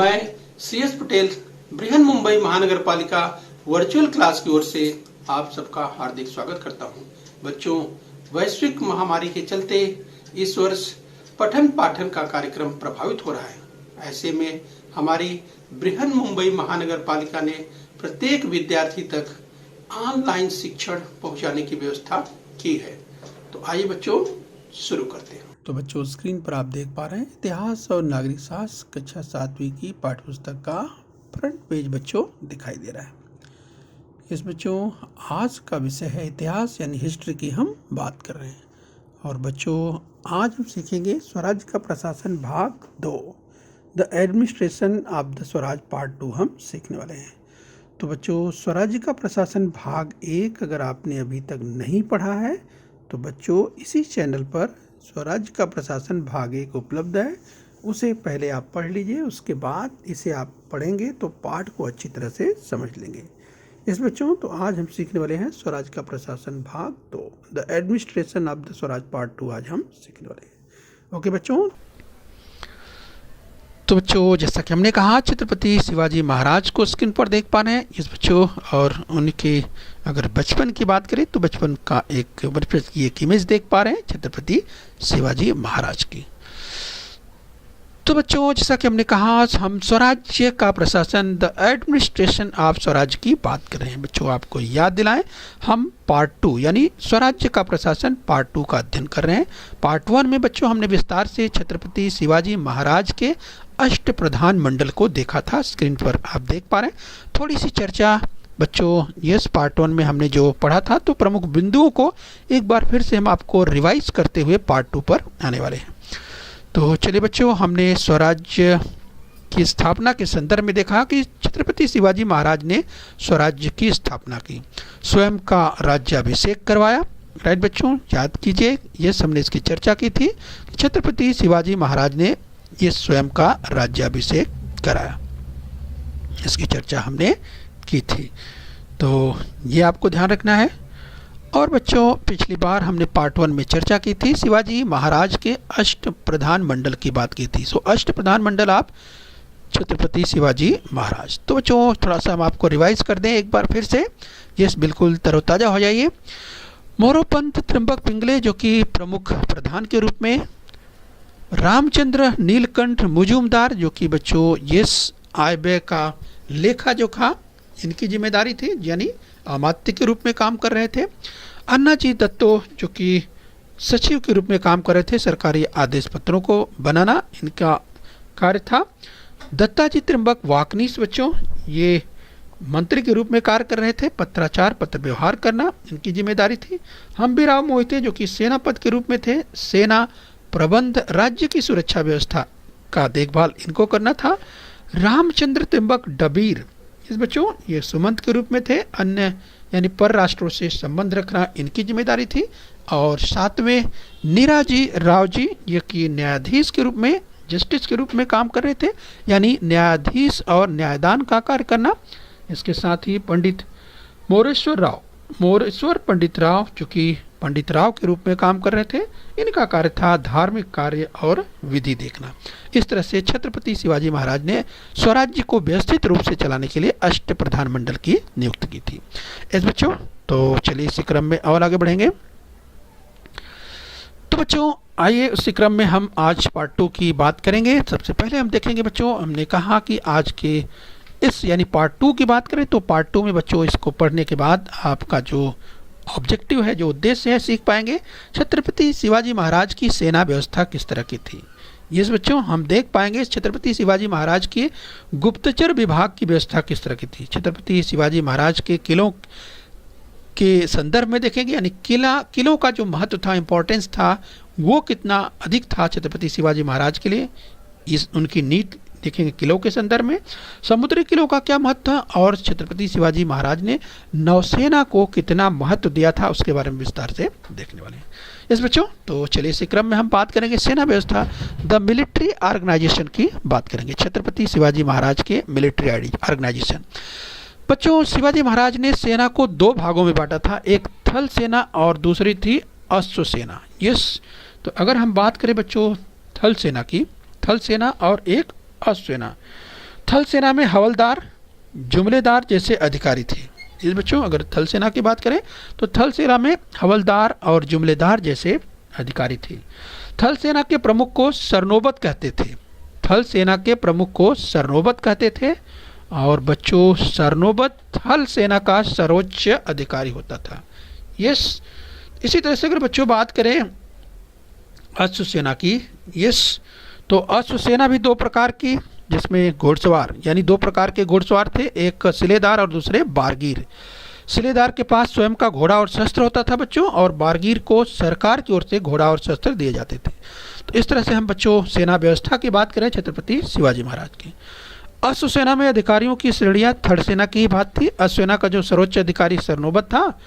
मैं CS पटेल बृहन मुंबई महानगर पालिका वर्चुअल क्लास की ओर से आप सबका हार्दिक स्वागत करता हूं। बच्चों, वैश्विक महामारी के चलते इस वर्ष पठन पाठन का कार्यक्रम प्रभावित हो रहा है। ऐसे में हमारी बृहन मुंबई महानगर पालिका ने प्रत्येक विद्यार्थी तक ऑनलाइन शिक्षण पहुंचाने की व्यवस्था की है। तो आइए बच्चों शुरू करते हैं। तो बच्चों, स्क्रीन पर आप देख पा रहे हैं इतिहास और नागरिक शास्त्र कक्षा 7वीं की पाठ्यपुस्तक का फ्रंट पेज बच्चों दिखाई दे रहा है। इस बच्चों, आज का विषय है इतिहास यानी हिस्ट्री की हम बात कर रहे हैं। और बच्चों, आज हम सीखेंगे स्वराज का प्रशासन भाग 2, the administration of the Swaraj part 2 हम सीखने वाले हैं। तो बच्चों, स्वराज्य का प्रशासन भाग 1 अगर आपने अभी तक नहीं पढ़ा है तो बच्चों इसी चैनल पर स्वराज्य का प्रशासन भाग 1 उपलब्ध है। उसे पहले आप पढ़ लीजिए, उसके बाद इसे आप पढ़ेंगे तो पाठ को अच्छी तरह से समझ लेंगे। इस बच्चों, तो आज हम सीखने वाले हैं स्वराज्य का प्रशासन भाग 2, the administration of the Swaraj part 2 आज हम सीखने वाले हैं। ओके बच्चों, तो बच्चों जैसा कि हमने कहा छत्रपति शिवाजी महाराज को स्क्रीन पर देख पा रहे हैं इस बच्चों। और उनके अगर बचपन की बात करें तो बचपन की एक इमेज देख पा रहे हैं छत्रपति शिवाजी महाराज की। तो बच्चों जैसा कि हमने कहा हम स्वराज्य का प्रशासन द एडमिनिस्ट्रेशन ऑफ स्वराज की बात कर रहे हैं। बच्चों आपको याद दिलाएं, हम पार्ट 2 यानी स्वराज्य का प्रशासन पार्ट 2 का अध्ययन कर रहे हैं। पार्ट 1 में बच्चों हमने विस्तार से छत्रपति शिवाजी महाराज के अष्ट प्रधान मंडल को देखा था। स्क्रीन पर आप देख पा रहे हैं। थोड़ी सी चर्चा बच्चों यस पार्ट 1 में हमने जो पढ़ा था तो प्रमुख बिंदुओं को एक बार फिर से हम आपको रिवाइज करते हुए पार्ट 2 पर आने वाले हैं। तो चलिए बच्चों, हमने स्वराज्य की स्थापना के संदर्भ में देखा कि छत्रपति शिवाजी महाराज ने स्वराज्य की स्थापना की, स्वयं का राज्याभिषेक करवाया। राइट बच्चों, याद कीजिए यस हमने इसकी चर्चा की थी। छत्रपति शिवाजी महाराज ने ये स्वयं का राज्याभिषेक कराया, इसकी चर्चा हमने की थी। तो ये आपको ध्यान रखना है। और बच्चों पिछली बार हमने पार्ट 1 में चर्चा की थी शिवाजी महाराज के अष्ट प्रधान मंडल की बात की थी। सो अष्ट प्रधान मंडल आप छत्रपति शिवाजी महाराज। तो बच्चों थोड़ा सा हम आपको रिवाइज कर दें एक बार फिर से। यस बिल्कुल तरोताज़ा हो जाइए। मोरोपंत त्र्यंबक पिंगले जो कि प्रमुख प्रधान के रूप में, रामचंद्र नीलकंठ मुजुमदार जो कि बच्चों यस आय व्यय का लेखा जोखा इनकी जिम्मेदारी थी, यानी अमात्य के रूप में काम कर रहे थे। अन्नाजी दत्तो जो कि सचिव के रूप में काम कर रहे थे, सरकारी आदेश पत्रों को बनाना इनका कार्य था। दत्ताजी त्र्यंबक वाकनीस बच्चों ये मंत्री के रूप में कार्य कर रहे थे, पत्राचार पत्र व्यवहार करना इनकी जिम्मेदारी थी। हम्बीराव मोहिते जो कि सेनापति के रूप में थे, सेना प्रबंध राज्य की सुरक्षा व्यवस्था का देखभाल इनको करना था। रामचंद्र त्र्यंबक डबीर इस बच्चों ये सुमंत के रूप में थे, अन्य यानी पर राष्ट्रों से संबंध रखना इनकी जिम्मेदारी थी। और सातवें नीराजी राव जी ये कि न्यायाधीश के रूप में, जस्टिस के रूप में काम कर रहे थे, यानी न्यायाधीश और न्यायदान का कार्य करना। इसके साथ ही पंडित मोरेश्वर पंडित राव जो कि पंडित राव के रूप में काम कर रहे थे, इनका कार्य था धार्मिक कार्य और विधि देखना। इस तरह से छत्रपति शिवाजी महाराज ने स्वराज्य को व्यवस्थित रूप से चलाने के लिए अष्ट प्रधान मंडल की नियुक्ति की थी। इस बच्चों, तो चलिए इसी क्रम में और आगे बढ़ेंगे। तो बच्चों आइए उसी क्रम में हम आज पार्ट 2 की बात करेंगे। सबसे पहले हम देखेंगे बच्चों, हमने कहा कि आज के इस यानी पार्ट 2 की बात करें तो पार्ट 2 में बच्चों इसको पढ़ने के बाद आपका जो ऑब्जेक्टिव है, जो उद्देश्य है, सीख पाएंगे छत्रपति शिवाजी महाराज की सेना व्यवस्था किस तरह की थी। ये बच्चों हम देख पाएंगे छत्रपति शिवाजी महाराज के गुप्तचर विभाग की व्यवस्था किस तरह की थी। छत्रपति शिवाजी महाराज के किलों के संदर्भ में देखेंगे, यानी किलों का जो महत्व था, इंपॉर्टेंस था, वो कितना अधिक था छत्रपति शिवाजी महाराज के लिए। इस उनकी नीति देखेंगे किलों के संदर्भ में। समुद्री किलों का क्या महत्व था और छत्रपति शिवाजी महाराज ने नौसेना को कितना महत्व दिया था उसके बारे में विस्तार से देखने वाले हैं। इस बच्चों, तो चलिए इसी क्रम में हम बात करेंगे सेना व्यवस्था, द मिलिट्री ऑर्गेनाइजेशन की बात करेंगे। छत्रपति शिवाजी महाराज के मिलिट्री ऑर्गेनाइजेशन। बच्चों शिवाजी महाराज ने सेना को 2 भागों में बांटा था, एक थल सेना और दूसरी थी अश्व सेना। यस, तो अगर हम बात करें बच्चों थल सेना की, थल सेना और एक अश्व सेना, थल सेना में हवलदार, जुमलेदार जैसे अधिकारी थे। इस बच्चों अगर थल सेना की बात करें तो थल सेना में हवलदार और जुमलेदार जैसे अधिकारी थे। थल सेना के प्रमुख को सरनोबत कहते थे। थल सेना के प्रमुख को सरनोबत कहते थे और बच्चों सरनोबत थल सेना का सर्वोच्च अधिकारी होता था। यस, इसी तरह से अगर बच्चों बात करें अश्वसेना की, यस, तो अश्वसेना भी दो प्रकार की, जिसमें घोड़सवार यानी दो प्रकार के घोड़सवार थे, एक सिलेदार और दूसरे बारगीर। सिलेदार के पास स्वयं का घोड़ा और शस्त्र होता था बच्चों, और बारगीर को सरकार की ओर से घोड़ा और शस्त्र दिए जाते थे। तो इस तरह से हम बच्चों सेना व्यवस्था की बात करें छत्रपति शिवाजी महाराज की। अश्वसेना में अधिकारियों की श्रेणियां थर्ड सेना की ही बात थी। अश्वसेना का जो सर्वोच्च अधिकारी सरनोबत था,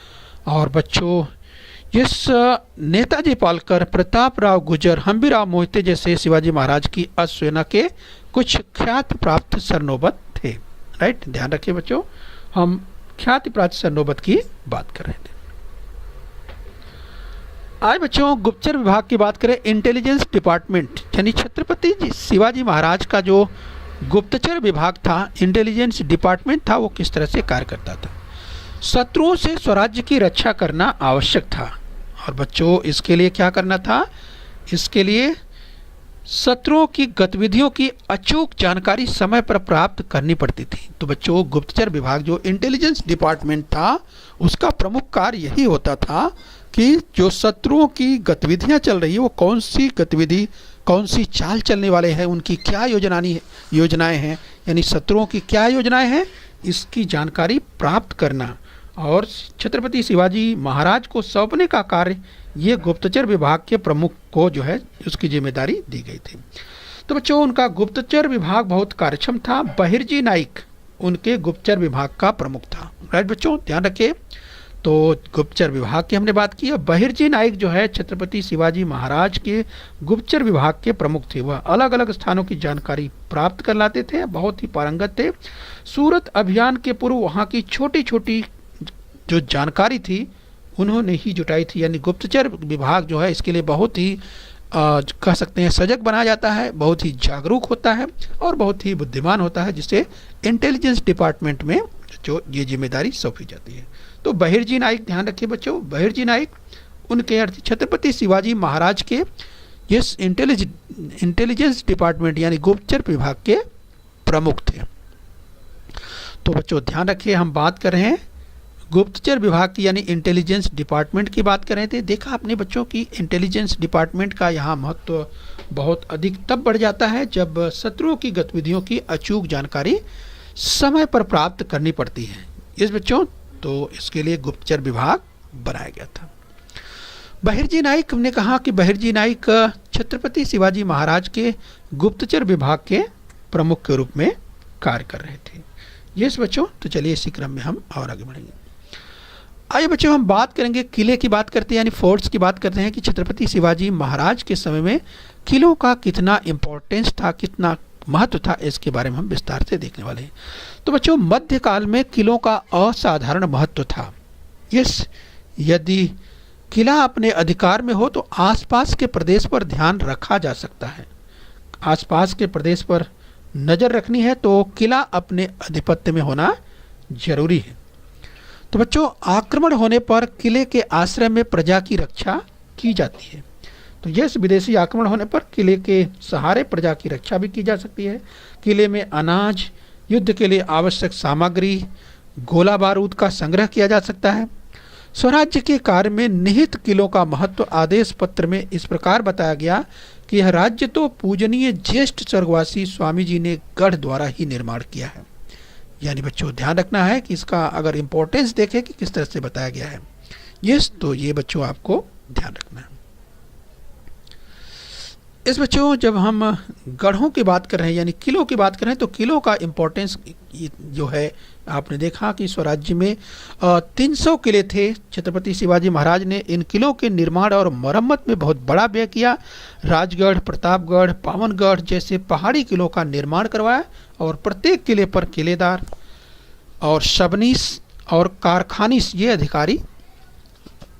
और बच्चों इस नेताजी पालकर, प्रताप राव गुजर, हम्बीराव मोहिते जैसे शिवाजी महाराज की अश्वसेना के कुछ ख्याति प्राप्त सरनोबत थे। राइट, ध्यान रखिए बच्चों, हम ख्याति प्राप्त सरनोबत की बात कर रहे थे। आज बच्चों गुप्तचर विभाग की बात करें, इंटेलिजेंस डिपार्टमेंट यानी छत्रपति शिवाजी महाराज का जो गुप्तचर विभाग था, इंटेलिजेंस डिपार्टमेंट था, वो किस तरह से कार्य करता था। शत्रुओं से स्वराज्य की रक्षा करना आवश्यक था, और बच्चों इसके लिए क्या करना था, इसके लिए शत्रुओं की गतिविधियों की अचूक जानकारी समय पर प्राप्त करनी पड़ती थी। तो बच्चों गुप्तचर विभाग जो इंटेलिजेंस डिपार्टमेंट था, उसका प्रमुख कार्य यही होता था कि जो शत्रुओं की गतिविधियां चल रही है, वो कौन सी गतिविधि, कौन सी चाल चलने वाले हैं, उनकी क्या योजनाएं हैं, यानी शत्रुओं की क्या योजनाएं हैं, इसकी जानकारी प्राप्त करना और छत्रपति शिवाजी महाराज को सौंपने का कार्य ये गुप्तचर विभाग के प्रमुख को जो है उसकी जिम्मेदारी दी गई थी। तो बच्चों उनका गुप्तचर विभाग बहुत कार्यक्षम था। बहिर्जी नाइक उनके गुप्तचर विभाग का प्रमुख था। राइट बच्चों, ध्यान रखिए, तो गुप्तचर विभाग की हमने बात की। बहिर्जी नाइक जो है छत्रपति शिवाजी महाराज के गुप्तचर विभाग के प्रमुख थे। वह अलग अलग स्थानों की जानकारी प्राप्त कर लाते थे, बहुत ही पारंगत थे। सूरत अभियान के पूर्व वहाँ की छोटी छोटी जो जानकारी थी उन्होंने ही जुटाई थी। यानी गुप्तचर विभाग जो है इसके लिए बहुत ही कह सकते हैं सजग बनाया जाता है, बहुत ही जागरूक होता है और बहुत ही बुद्धिमान होता है, जिसे इंटेलिजेंस डिपार्टमेंट में जो ये जिम्मेदारी सौंपी जाती है। तो बहिर्जी नाइक, ध्यान रखिए बच्चों, बहिर्जी नाइक उनके अर्थ छत्रपति शिवाजी महाराज के इस इंटेलिजेंस डिपार्टमेंट यानी गुप्तचर विभाग के प्रमुख थे। तो बच्चों ध्यान रखिए, हम बात कर रहे हैं गुप्तचर विभाग की यानी इंटेलिजेंस डिपार्टमेंट की बात कर रहे थे। देखा आपने बच्चों की इंटेलिजेंस डिपार्टमेंट का यहाँ महत्व बहुत अधिक तब बढ़ जाता है जब शत्रुओं की गतिविधियों की अचूक जानकारी समय पर प्राप्त करनी पड़ती है। इस बच्चों तो इसके लिए गुप्तचर विभाग बनाया गया था। बहिर्जी नाइक, हमने कहा कि बहिर्जी नाइक छत्रपति शिवाजी महाराज के गुप्तचर विभाग के प्रमुख के रूप में कार्य कर रहे थे। यस बच्चों, तो चलिए इसी क्रम में हम और आगे बढ़ेंगे। आइए बच्चों हम बात करेंगे किले की बात करते हैं, यानी फोर्ट्स की बात करते हैं कि छत्रपति शिवाजी महाराज के समय में किलों का कितना इम्पोर्टेंस था, कितना महत्व था, इसके बारे में हम विस्तार से देखने वाले हैं। तो बच्चों मध्यकाल में किलों का असाधारण महत्व था। यस, यदि किला अपने अधिकार में हो तो आसपास के प्रदेश पर ध्यान रखा जा सकता है। आसपास के प्रदेश पर नज़र रखनी है तो किला अपने आधिपत्य में होना जरूरी है। तो बच्चों आक्रमण होने पर किले के आश्रय में प्रजा की रक्षा की जाती है। तो यस, विदेशी आक्रमण होने पर किले के सहारे प्रजा की रक्षा भी की जा सकती है। किले में अनाज, युद्ध के लिए आवश्यक सामग्री, गोला बारूद का संग्रह किया जा सकता है। स्वराज्य के कार्य में निहित किलों का महत्व आदेश पत्र में इस प्रकार बताया गया कि यह राज्य तो पूजनीय ज्येष्ठ स्वर्गवासी स्वामी जी ने गढ़ द्वारा ही निर्माण किया है। यानी बच्चों ध्यान रखना है कि इसका अगर इम्पोर्टेंस देखें कि किस तरह से बताया गया है। यस, तो ये बच्चों आपको ध्यान रखना है। इस बच्चों जब हम गढ़ों की बात कर रहे हैं यानी किलों की बात कर रहे हैं तो किलों का इम्पोर्टेंस जो है आपने देखा कि स्वराज्य में 300 किले थे। छत्रपति शिवाजी महाराज ने इन किलों के निर्माण और मरम्मत में बहुत बड़ा व्यय किया। राजगढ़, प्रतापगढ़, पावनगढ़ जैसे पहाड़ी किलों का निर्माण करवाया और प्रत्येक किले पर किलेदार और शबनीस और कारखानीस ये अधिकारी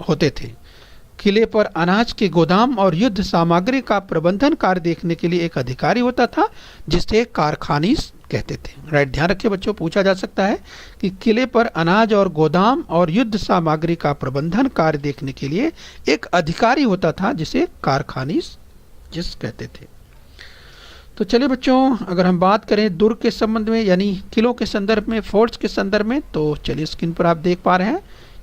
होते थे। किले पर अनाज के गोदाम और युद्ध सामग्री का प्रबंधन कार्य देखने के लिए एक अधिकारी होता था जिसे कारखानीस कहते थे। राइट, ध्यान रखिए बच्चों, पूछा जा सकता है कि किले पर अनाज और गोदाम और युद्ध सामग्री का प्रबंधन कार्य देखने के लिए एक अधिकारी होता था जिसे कारखानीस कहते थे। तो चलिए बच्चों, अगर हम बात करें दुर्ग के संबंध में यानी किलों के संदर्भ में, फोर्ट्स के संदर्भ में, तो चलिए स्क्रीन पर आप देख पा रहे हैं।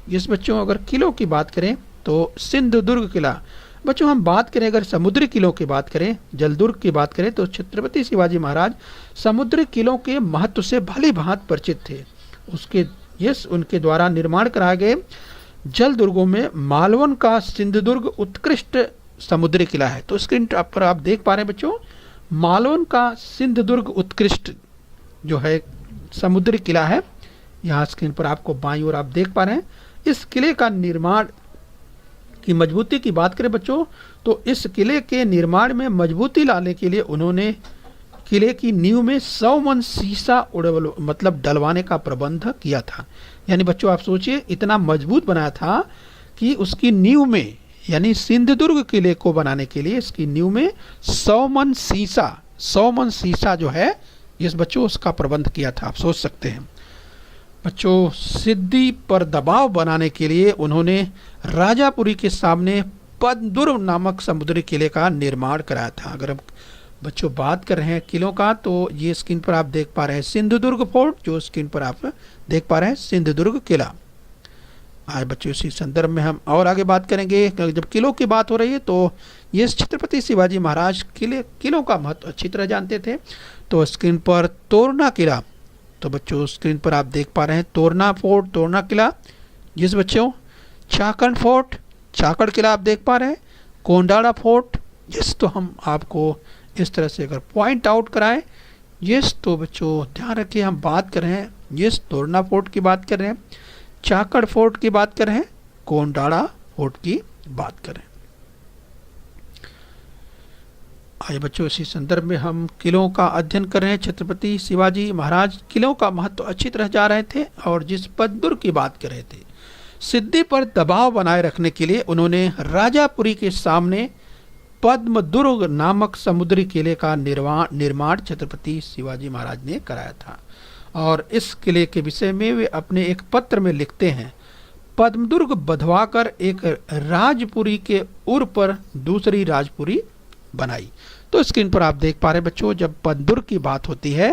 इस बच्चों अगर किलों की बात करें तो सिंधुदुर्ग किला। बच्चों हम बात करें अगर समुद्री किलों की बात करें, जलदुर्ग की बात करें, तो छत्रपति शिवाजी महाराज समुद्री किलों के महत्व से भली भांति परिचित थे। उनके द्वारा निर्माण कराए गए जलदुर्गों में मालवन का सिंधुदुर्ग उत्कृष्ट समुद्री किला है। तो स्क्रीन पर आप देख पा रहे हैं बच्चों, मालवन का सिंधुदुर्ग उत्कृष्ट जो है समुद्री किला है, यहाँ स्क्रीन पर आपको बाईं ओर आप देख पा रहे हैं। इस किले का निर्माण की मजबूती की बात करें बच्चों, तो इस किले के निर्माण में मजबूती लाने के लिए उन्होंने किले की नींव में 100 मन सीसा मतलब डलवाने का प्रबंध किया था। यानी बच्चों आप सोचिए, इतना मजबूत बनाया था कि उसकी नींव में, यानी सिंधुदुर्ग किले को बनाने के लिए इसकी नींव में 100 मन सीसा जो है इस बच्चों उसका प्रबंध किया था। आप सोच सकते हैं बच्चों, सिद्धि पर दबाव बनाने के लिए उन्होंने राजापुरी के सामने पद्मदुर्ग नामक समुद्री किले का निर्माण कराया था। अगर हम बच्चों बात कर रहे हैं किलों का, तो ये स्क्रीन पर आप देख पा रहे हैं सिंधुदुर्ग फोर्ट, जो स्क्रीन पर आप देख पा रहे हैं सिंधुदुर्ग किला। आज बच्चों इसी संदर्भ में हम और आगे बात करेंगे। जब किलों की बात हो रही है तो ये छत्रपति शिवाजी महाराज किलों का महत्व अच्छी तरह जानते थे। तो स्क्रीन पर तोरना किला, तो बच्चों स्क्रीन पर आप देख पा रहे हैं तोरना फोर्ट, तोरना किला। जिस बच्चों चाकण फोर्ट, चाकण किला आप देख पा रहे हैं। कोंडाड़ा फोर्ट, जिस तो हम आपको इस तरह से अगर पॉइंट आउट कराएं, यस तो बच्चों ध्यान रखिए हम बात कर रहे हैं, यस तोरना फोर्ट की बात कर रहे हैं, चाकड़ फोर्ट की बात कर रहे हैं, कोंडाड़ा फोर्ट की बात करें। आइए बच्चों इसी संदर्भ में हम किलों का अध्ययन कर रहे हैं। छत्रपति शिवाजी महाराज किलों का महत्व अच्छी तरह जा रहे थे और जिस पद्मदुर्ग की बात कर रहे थे, सिद्धि पर दबाव बनाए रखने के लिए उन्होंने राजापुरी के सामने पद्मदुर्ग नामक समुद्री किले का निर्माण छत्रपति शिवाजी महाराज ने कराया था। और इस किले के विषय में वे अपने एक पत्र में लिखते हैं, पद्मदुर्ग बधवाकर एक राजपुरी के उर पर दूसरी राजपुरी बनाई। तो स्क्रीन पर आप देख पा रहे हैं बच्चों, जब पद्मदुर्ग की बात होती है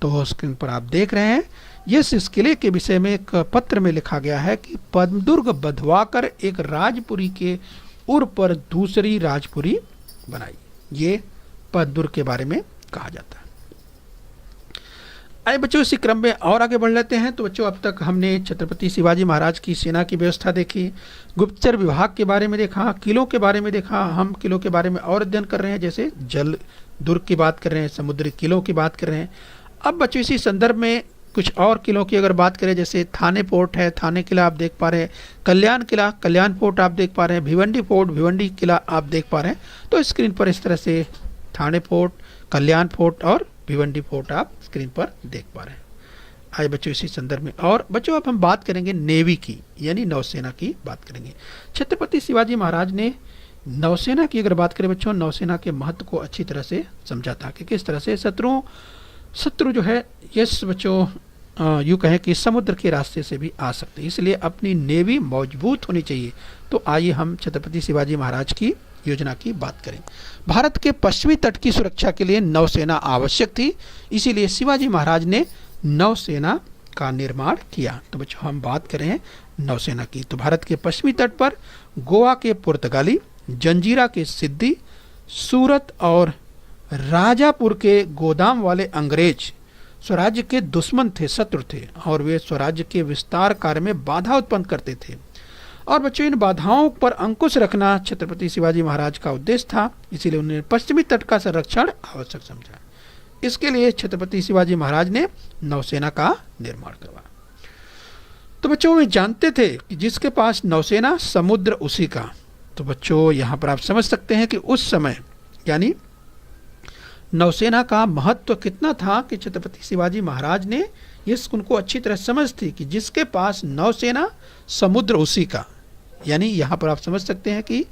तो स्क्रीन पर आप देख रहे हैं इस किले के विषय में एक पत्र में लिखा गया है कि पद्मदुर्ग बधवाकर एक राजपुरी के उर पर दूसरी राजपुरी बनाई। ये पद्मदुर्ग के बारे में कहा जाता है। आइए बच्चों इसी क्रम में और आगे बढ़ लेते हैं। तो बच्चों अब तक हमने छत्रपति शिवाजी महाराज की सेना की व्यवस्था देखी, गुप्तचर विभाग के बारे में देखा, किलों के बारे में देखा। हम किलों के बारे में और अध्ययन कर रहे हैं, जैसे जल दुर्ग की बात कर रहे हैं, समुद्री किलों की बात कर रहे हैं। अब बच्चों इसी संदर्भ में कुछ और किलों की अगर बात करें, जैसे थाने फोर्ट है, थाने किला आप देख पा रहे हैं, कल्याण किला, कल्याण फोर्ट आप देख पा रहे हैं, भिवंडी फोर्ट, भिवंडी किला आप देख पा रहे हैं। तो स्क्रीन पर इस तरह से थाने फोर्ट, कल्याण फोर्ट और भिवंडी फोर्ट आप स्क्रीन पर देख पा रहे हैं। आइए बच्चों इसी संदर्भ में और बच्चों अब हम बात करेंगे नेवी की, यानी नौसेना की बात करेंगे। छत्रपति शिवाजी महाराज ने नौसेना की अगर बात करें बच्चों, नौसेना के महत्व को अच्छी तरह से समझा था कि किस तरह से शत्रु जो है यस बच्चों यूँ कहें कि समुद्र के रास्ते से भी आ सकते हैं, इसलिए अपनी नेवी मजबूत होनी चाहिए। तो आइए हम छत्रपति शिवाजी महाराज की योजना की बात करें। भारत के पश्चिमी तट की सुरक्षा के लिए नौसेना आवश्यक थी, इसीलिए शिवाजी महाराज ने नौसेना का निर्माण किया। तो बच्चों हम बात करें नौसेना की, तो भारत के पश्चिमी तट पर गोवा के पुर्तगाली, जंजीरा के सिद्दी, सूरत और राजापुर के गोदाम वाले अंग्रेज स्वराज्य के दुश्मन थे, शत्रु थे, और वे स्वराज्य के विस्तार कार्य में बाधा उत्पन्न करते थे। और बच्चों इन बाधाओं पर अंकुश रखना छत्रपति शिवाजी महाराज का उद्देश्य था, इसीलिए उन्होंने पश्चिमी तट का संरक्षण आवश्यक समझा। इसके लिए छत्रपति शिवाजी महाराज ने नौसेना का निर्माण करवाया। तो बच्चों वे जानते थे कि जिसके पास नौसेना समुद्र उसी का। तो बच्चों यहाँ पर आप समझ सकते हैं कि उस समय यानी नौसेना का महत्व कितना था कि छत्रपति शिवाजी महाराज ने इस उनको अच्छी तरह समझ थी कि जिसके पास नौसेना समुद्र उसी का, यानी यहाँ पर आप समझ सकते हैं कि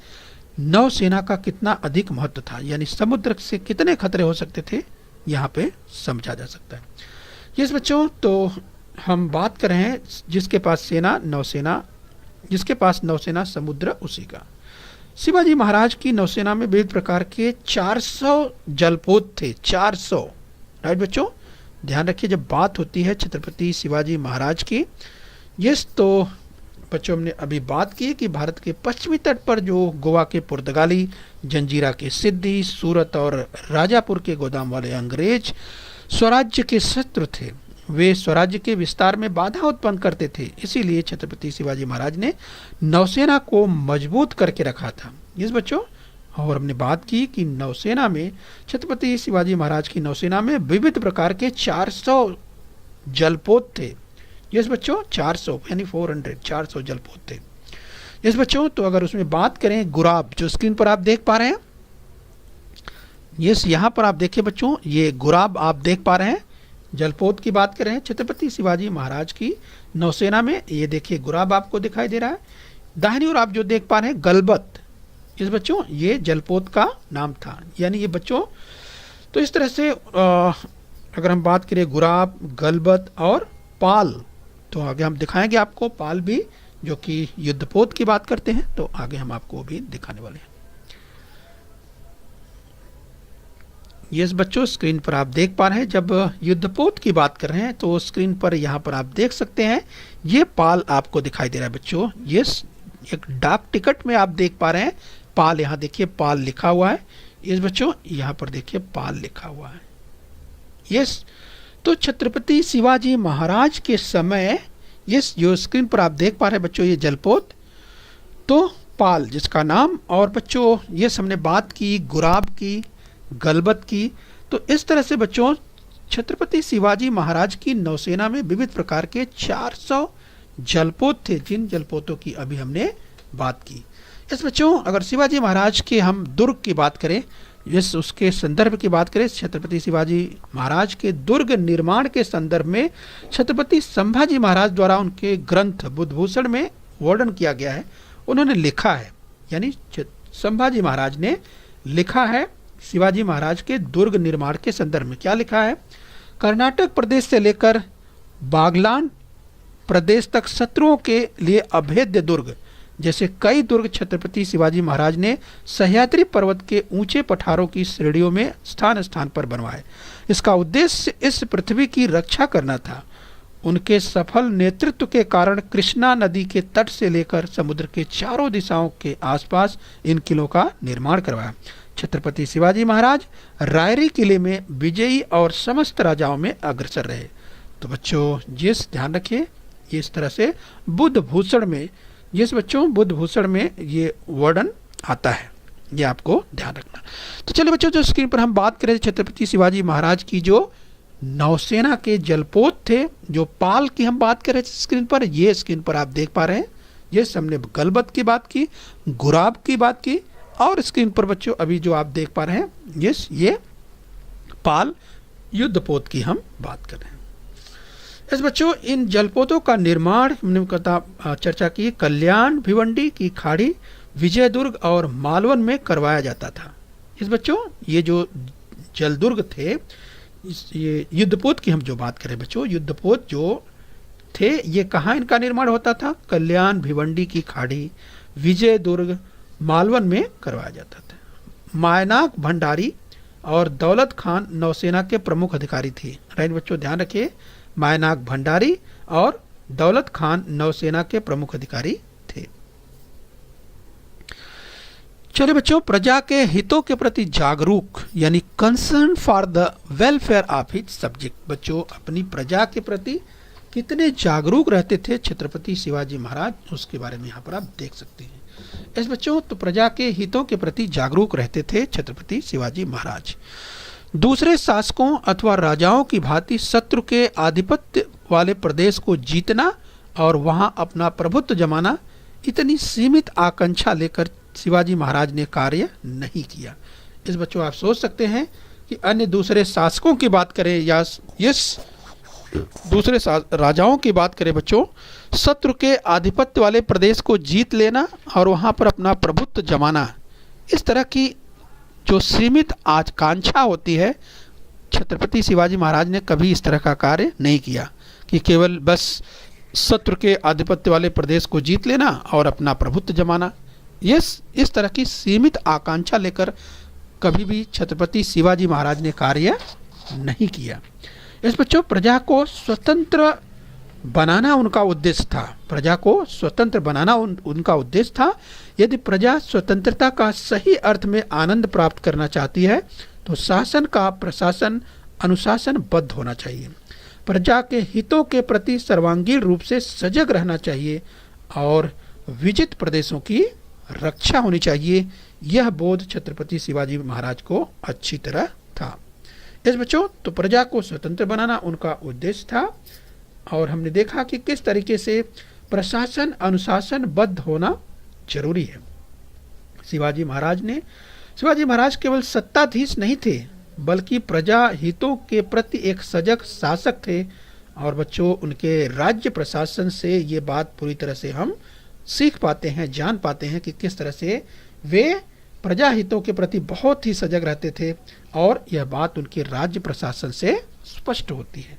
नौसेना का कितना अधिक महत्व था, यानी समुद्र से कितने खतरे हो सकते थे, यहाँ पे समझा जा सकता है। यस बच्चों, तो हम बात कर रहे हैं जिसके पास सेना नौसेना, जिसके पास नौसेना समुद्र उसी का। शिवाजी महाराज की नौसेना में विविध प्रकार के 400 जलपोत थे। 400, राइट बच्चों, ध्यान रखिए जब बात होती है छत्रपति शिवाजी महाराज की। यस, तो बच्चों हमने अभी बात की कि भारत के पश्चिमी तट पर जो गोवा के पुर्तगाली, जंजीरा के सिद्दी, सूरत और राजापुर के गोदाम वाले अंग्रेज स्वराज्य के शत्रु थे। वे स्वराज्य के विस्तार में बाधा उत्पन्न करते थे, इसीलिए छत्रपति शिवाजी महाराज ने नौसेना को मजबूत करके रखा था। इस बच्चों, और हमने बात की कि नौसेना में, छत्रपति शिवाजी महाराज की नौसेना में विविध प्रकार के 400 जलपोत थे। यस बच्चों, 400 यानी 400 जलपोत थे। यस बच्चों, तो अगर उसमें बात करें गुराब, जो स्क्रीन पर आप देख पा रहे हैं, यस यहाँ पर आप देखिए बच्चों, ये गुराब आप देख पा रहे हैं, जलपोत की बात कर रहे हैं छत्रपति शिवाजी महाराज की नौसेना में। ये देखिए गुराब आपको दिखाई दे रहा है। दाहिनी ओर आप जो देख पा रहे हैं गलबत, इस बच्चों ये जलपोत का नाम था। यानी ये बच्चों, तो इस तरह से अगर हम बात करें गुराब, गलबत और पाल, तो आगे हम दिखाएंगे आपको पाल भी, जो कि युद्धपोत की बात करते हैं, तो आगे हम आपको भी दिखाने वाले हैं। यस बच्चों, स्क्रीन पर आप देख पा रहे हैं, जब युद्धपोत की बात कर रहे हैं तो स्क्रीन पर यहाँ पर आप देख सकते हैं ये पाल आपको दिखाई दे रहा है बच्चों। यस, एक डाक टिकट में आप देख पा रहे हैं पाल, यहाँ देखिए पाल लिखा हुआ है। यस बच्चों, यहाँ पर देखिए पाल लिखा हुआ है। यस, तो छत्रपति शिवाजी महाराज के समय, यस जो स्क्रीन पर आप देख पा रहे हैं बच्चों ये जलपोत, तो पाल जिसका नाम, और बच्चों ये हमने बात की गुराब की, गलबत की। तो इस तरह से बच्चों छत्रपति शिवाजी महाराज की नौसेना में विविध प्रकार के 400 जलपोत थे, जिन जलपोतों की अभी हमने बात की। इस बच्चों अगर शिवाजी महाराज के हम दुर्ग की बात करें, यस उसके संदर्भ की बात करें, छत्रपति शिवाजी महाराज के दुर्ग निर्माण के संदर्भ में छत्रपति संभाजी महाराज द्वारा उनके ग्रंथ बुद्धभूषण में वर्णन किया गया है। उन्होंने लिखा है, यानी संभाजी महाराज ने लिखा है शिवाजी महाराज के दुर्ग निर्माण के संदर्भ में। क्या लिखा है? कर्नाटक प्रदेश से लेकर बागलान प्रदेश तक शत्रुओं के लिए अभेद्य दुर्ग जैसे कई दुर्ग छत्रपति शिवाजी महाराज ने सह्याद्री पर्वत के ऊंचे पठारों की श्रेणियों में स्थान स्थान पर बनवाए। इसका उद्देश्य इस पृथ्वी की रक्षा करना था। उनके सफल नेतृत्व के कारण कृष्णा नदी के तट से लेकर समुद्र के चारों दिशाओं के आसपास इन किलों का निर्माण करवाया। छत्रपति शिवाजी महाराज रायरी किले में विजयी और समस्त राजाओं में अग्रसर रहे। तो बच्चों जिस ध्यान रखिए, इस तरह से बुद्ध भूषण में, जिस बच्चों बुद्ध भूषण में ये वर्णन आता है, ये आपको ध्यान रखना। तो चलिए बच्चों, जो स्क्रीन पर हम बात करें छत्रपति शिवाजी महाराज की जो नौसेना के जलपोत थे, जो पाल की हम बात करें स्क्रीन पर, ये स्क्रीन पर आप देख पा रहे हैं। ये हमने गलबत की बात की, गुराब की बात की, और स्क्रीन पर बच्चों अभी जो आप देख पा रहे हैं ये पाल युद्धपोत की हम बात कर रहे हैं। इस बच्चों इन जलपोतों का निर्माण हमने चर्चा की कल्याण भिवंडी की खाड़ी, विजयदुर्ग और मालवन में करवाया जाता था। इस बच्चों ये जो जलदुर्ग थे, ये युद्धपोत की हम जो बात करें बच्चों, युद्धपोत जो थे ये कहाँ इनका निर्माण होता था? कल्याण भिवंडी की खाड़ी, विजयदुर्ग, मालवन में करवाया जाता था। मायनाक भंडारी और दौलत खान नौसेना के प्रमुख अधिकारी थे। राइट बच्चों, ध्यान रखिए, मायनाक भंडारी और दौलत खान नौसेना के प्रमुख अधिकारी थे। चलिए बच्चों, प्रजा के हितों के प्रति जागरूक, यानी concern for the welfare of his subject. बच्चों अपनी प्रजा के प्रति कितने जागरूक रहते थे छत्रपति शिवाजी महाराज, उसके बारे में यहाँ पर आप देख सकते हैं। इस बच्चों तो प्रजा के हितों के प्रति जागरूक रहते थे छत्रपति शिवाजी महाराज। दूसरे शासकों अथवा राजाओं की भांति शत्रु के आधिपत्य वाले प्रदेश को जीतना और वहां अपना प्रभुत्व जमाना, इतनी सीमित आकांक्षा लेकर शिवाजी महाराज ने कार्य नहीं किया। इस बच्चों आप सोच सकते हैं कि अन्य दूसरे शासकों की बात करें या यस दूसरे राजाओं की बात करें बच्चों, शत्रु के आधिपत्य वाले प्रदेश को जीत लेना और वहाँ पर अपना प्रभुत्व जमाना, इस तरह की जो सीमित आकांक्षा होती है, छत्रपति शिवाजी महाराज ने कभी इस तरह का कार्य नहीं किया कि केवल बस शत्रु के आधिपत्य वाले प्रदेश को जीत लेना और अपना प्रभुत्व जमाना। इस तरह की सीमित आकांक्षा लेकर कभी भी छत्रपति शिवाजी महाराज ने कार्य नहीं किया। इस बच्चों, प्रजा को स्वतंत्र बनाना उनका उद्देश्य था। प्रजा को स्वतंत्र बनाना उनका उद्देश्य था। यदि प्रजा स्वतंत्रता का सही अर्थ में आनंद प्राप्त करना चाहती है तो शासन का प्रशासन अनुशासनबद्ध होना चाहिए, प्रजा के हितों के प्रति सर्वांगीण रूप से सजग रहना चाहिए और विजित प्रदेशों की रक्षा होनी चाहिए। यह बोध छत्रपति शिवाजी महाराज को अच्छी तरह था। इस बच्चों, तो प्रजा को स्वतंत्र बनाना उनका उद्देश्य था और हमने देखा कि किस तरीके से प्रशासन अनुशासनबद्ध होना जरूरी है। शिवाजी महाराज केवल सत्ताधीश नहीं थे बल्कि प्रजा हितों के प्रति एक सजग शासक थे। और बच्चों, उनके राज्य प्रशासन से ये बात पूरी तरह से हम सीख पाते हैं, जान पाते हैं कि किस तरह से वे प्रजा हितों के प्रति बहुत ही सजग रहते थे और यह बात उनके राज्य प्रशासन से स्पष्ट होती है।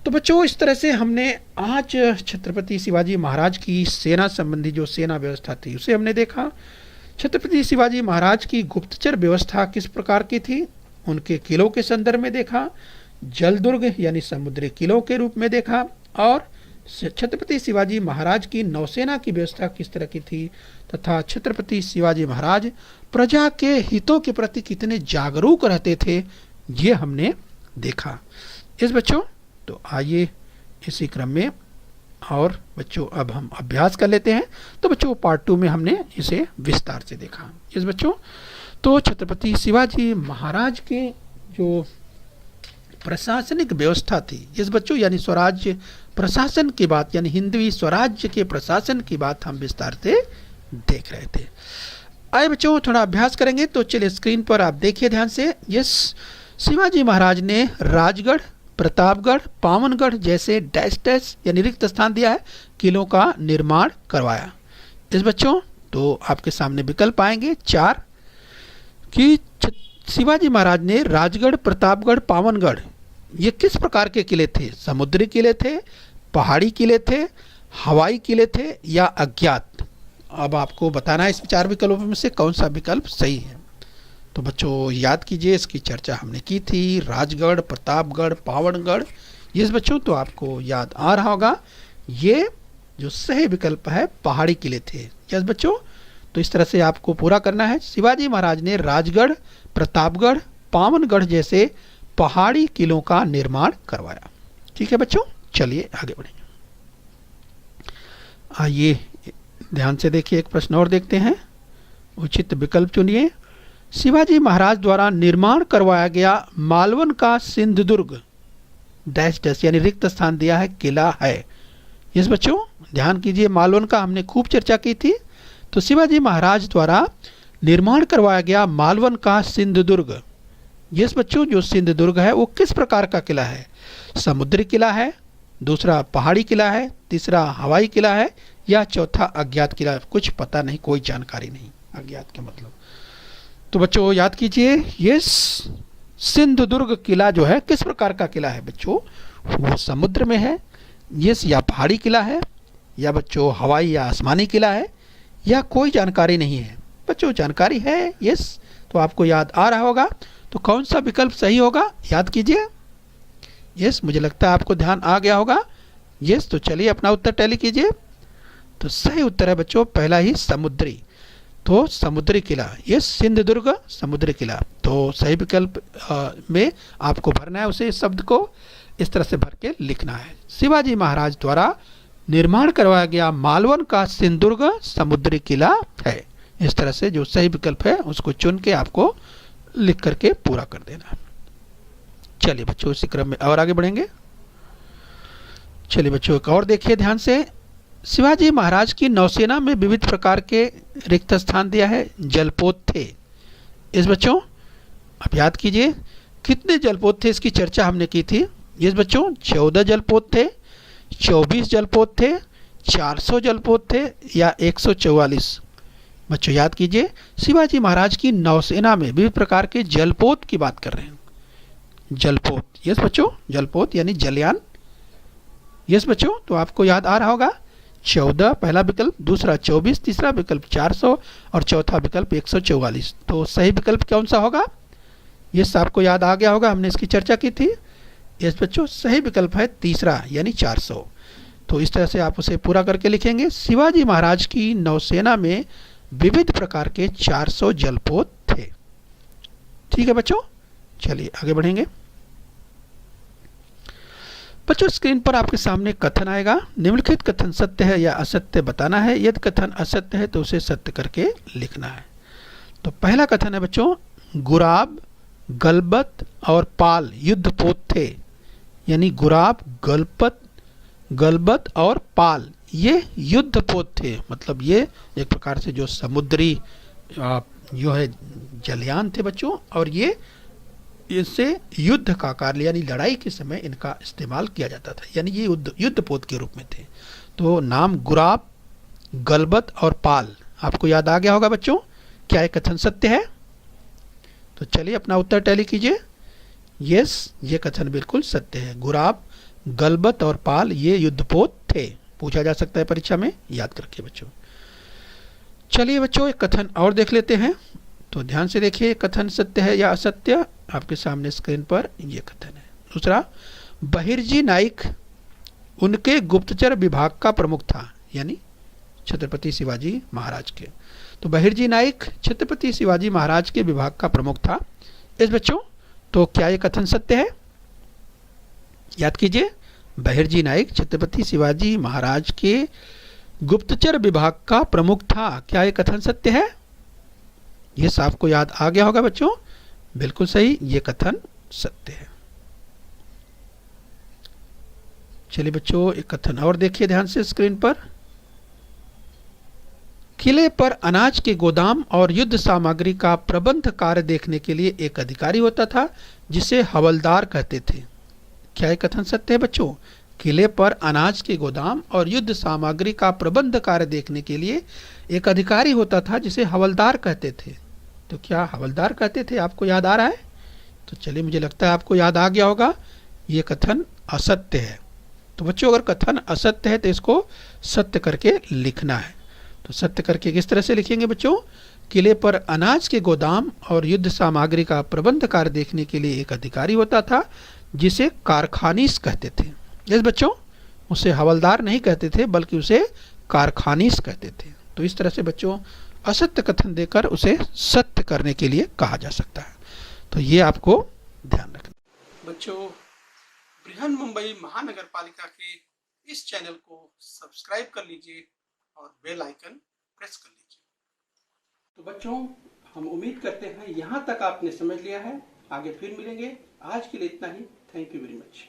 तो बच्चों, इस तरह से हमने आज छत्रपति शिवाजी महाराज की सेना संबंधी जो सेना व्यवस्था थी उसे हमने देखा। छत्रपति शिवाजी महाराज की गुप्तचर व्यवस्था किस प्रकार की थी, उनके किलों के संदर्भ में देखा, जल दुर्ग यानी समुद्री किलों के रूप में देखा, और छत्रपति शिवाजी महाराज की नौसेना की व्यवस्था किस तरह की थी, तथा छत्रपति शिवाजी महाराज प्रजा के हितों के प्रति कितने जागरूक रहते थे, ये हमने देखा। इस बच्चों, तो आइए इसी क्रम में और बच्चों अब हम अभ्यास कर लेते हैं। तो बच्चों, पार्ट 2 में हमने इसे विस्तार से देखा। इस बच्चों, तो छत्रपति शिवाजी महाराज के जो प्रशासनिक व्यवस्था थी, इस बच्चों यानी स्वराज्य प्रशासन की बात, यानी हिंदवी स्वराज्य के प्रशासन की बात हम विस्तार से देख रहे थे। आइए बच्चों, थोड़ा अभ्यास करेंगे। तो चलिए स्क्रीन पर आप देखिए ध्यान से। यस, शिवाजी महाराज ने राजगढ़, प्रतापगढ़, पावनगढ़ जैसे डैश डैश यानी रिक्त स्थान दिया है, किलों का निर्माण करवाया। इस बच्चों, तो आपके सामने विकल्प आएंगे 4 कि शिवाजी महाराज ने राजगढ़, प्रतापगढ़, पावनगढ़ ये किस प्रकार के किले थे, समुद्री किले थे, पहाड़ी किले थे, हवाई किले थे या अज्ञात। अब आपको बताना है इस 4 विकल्पों में से कौन सा विकल्प सही है। तो बच्चों याद कीजिए, इसकी चर्चा हमने की थी, राजगढ़, प्रतापगढ़, पावनगढ़। ये बच्चों तो आपको याद आ रहा होगा, ये जो सही विकल्प है पहाड़ी किले थे। यस बच्चों, तो इस तरह से आपको पूरा करना है। शिवाजी महाराज ने राजगढ़, प्रतापगढ़, पावनगढ़ जैसे पहाड़ी किलों का निर्माण करवाया। ठीक है बच्चों, चलिए आगे बढ़ेंगे। आइए ध्यान से देखिए, एक प्रश्न और देखते हैं। उचित विकल्प चुनिए। शिवाजी महाराज द्वारा निर्माण करवाया गया मालवन का सिंधुदुर्ग डैश डैश यानी रिक्त स्थान दिया है, किला है। यस बच्चों, ध्यान कीजिए, मालवन का हमने खूब चर्चा की थी। तो शिवाजी महाराज द्वारा निर्माण करवाया गया मालवन का सिंधुदुर्ग। यस बच्चों, जो सिंधुदुर्ग है वो किस प्रकार का किला है, समुद्री किला है, दूसरा पहाड़ी किला है, तीसरा हवाई किला है या चौथा अज्ञात किला। कुछ पता नहीं, कोई जानकारी नहीं अज्ञात के मतलब। तो बच्चों याद कीजिए, ये सिंधुदुर्ग किला जो है किस प्रकार का किला है बच्चों, वो समुद्र में है, यस, या पहाड़ी किला है, या बच्चों हवाई या आसमानी किला है, या कोई जानकारी नहीं है। बच्चों जानकारी है, यस, तो आपको याद आ रहा होगा। तो कौन सा विकल्प सही होगा, याद कीजिए। यस, मुझे लगता है आपको ध्यान आ गया होगा। यस, तो चलिए अपना उत्तर टैली कीजिए। तो सही उत्तर है बच्चों पहला ही, समुद्री। तो समुद्री किला, ये सिंधुदुर्ग समुद्री किला। तो सही विकल्प में आपको भरना है, उसे शब्द को इस तरह से भर के लिखना है। शिवाजी महाराज द्वारा निर्माण करवाया गया मालवन का सिंधुदुर्ग समुद्री किला है। इस तरह से जो सही विकल्प है उसको चुन के आपको लिख करके पूरा कर देना है। चलिए बच्चों इसी क्रम में और आगे बढ़ेंगे। चलिए बच्चों एक और देखिए ध्यान से। शिवाजी महाराज की नौसेना में विविध प्रकार के रिक्त स्थान दिया है, जलपोत थे। इस बच्चों अब याद कीजिए कितने जलपोत थे, इसकी चर्चा हमने की थी। यस बच्चों, 14 जलपोत थे, 24 जलपोत थे, 400 जलपोत थे या 144? बच्चों याद कीजिए, शिवाजी महाराज की नौसेना में विभिन्न प्रकार के जलपोत की बात कर रहे हैं। जलपोत, यस बच्चों, जलपोत यानी जलयान। यस बच्चों, तो आपको याद आ रहा होगा 14 पहला विकल्प, दूसरा 24, तीसरा विकल्प 400 और चौथा विकल्प 144। तो सही विकल्प कौन सा होगा? यस, आपको याद आ गया होगा, हमने इसकी चर्चा की थी। यस बच्चों, सही विकल्प है तीसरा यानी 400। तो इस तरह से आप उसे पूरा करके लिखेंगे, शिवाजी महाराज की नौसेना में विविध प्रकार के 400 जलपोत थे। ठीक है बच्चों, चलिए आगे बढ़ेंगे। बच्चों स्क्रीन पर आपके सामने कथन आएगा, निम्नलिखित कथन सत्य है या असत्य बताना है। यदि कथन असत्य है तो उसे सत्य करके लिखना है। तो पहला कथन है बच्चों, गुराब, गलबत और पाल युद्धपोत थे। यानी गुराब, गलबत और पाल ये युद्धपोत थे, मतलब ये एक प्रकार से जो समुद्री जो है जलयान थे बच्चों, और ये इससे युद्ध का कार्य यानी लड़ाई के समय इनका इस्तेमाल किया जाता था, यानी ये युद्धपोत के रूप में थे। तो नाम गुराब, गलबत और पाल आपको याद आ गया होगा बच्चों। क्या ये कथन सत्य है? तो चलिए अपना उत्तर टैली कीजिए। यस, ये कथन बिल्कुल सत्य है। गुराब, गलबत और पाल ये युद्धपोत थे। पूछा जा सकता है परीक्षा में, याद करके बच्चों। चलिए बच्चों एक कथन और देख लेते हैं। तो ध्यान से देखिए, कथन सत्य है या असत्य, आपके सामने स्क्रीन पर ये कथन है। दूसरा, बहिर्जी नाइक उनके गुप्तचर विभाग का प्रमुख था, यानी छत्रपति शिवाजी महाराज के। तो बहिर्जी नाइक छत्रपति शिवाजी महाराज के विभाग का प्रमुख था। इस बच्चों, तो क्या ये कथन सत्य है? याद कीजिए, बहिर्जी नाइक छत्रपति शिवाजी महाराज के गुप्तचर विभाग का प्रमुख था। क्या ये कथन सत्य है? ये आपको याद आ गया होगा बच्चों, बिल्कुल सही, ये कथन सत्य है। चलिए बच्चों एक कथन और देखिए ध्यान से स्क्रीन पर। किले पर अनाज के गोदाम और युद्ध सामग्री का प्रबंध कार्य देखने के लिए एक अधिकारी होता था जिसे हवलदार कहते थे। क्या ये कथन सत्य है बच्चों? किले पर अनाज के गोदाम और युद्ध सामग्री का प्रबंध कार्य देखने के लिए एक अधिकारी होता था जिसे हवलदार कहते थे। तो क्या हवलदार कहते थे? आपको याद आ रहा है? तो चलिए, मुझे लगता है आपको याद आ गया होगा। ये कथन असत्य है। तो बच्चों अगर कथन असत्य है तो इसको सत्य करके लिखना है। तो सत्य करके किस तरह से लिखेंगे बच्चों? किले पर अनाज के गोदाम और युद्ध सामग्री का प्रबंध कार्य देखने के लिए एक अधिकारी होता था जिसे कारखानीस कहते थे। यस बच्चों, उसे हवलदार नहीं कहते थे बल्कि उसे कारखानीस कहते थे। तो इस तरह से बच्चों असत्य कथन देकर उसे सत्य करने के लिए कहा जा सकता है। तो ये आपको ध्यान रखना। बच्चों बृहन मुंबई महानगर पालिका के इस चैनल को सब्सक्राइब कर लीजिए और बेल आइकन प्रेस कर लीजिए। तो बच्चों हम उम्मीद करते हैं यहाँ तक आपने समझ लिया है। आगे फिर मिलेंगे। आज के लिए इतना ही। Thank you very much.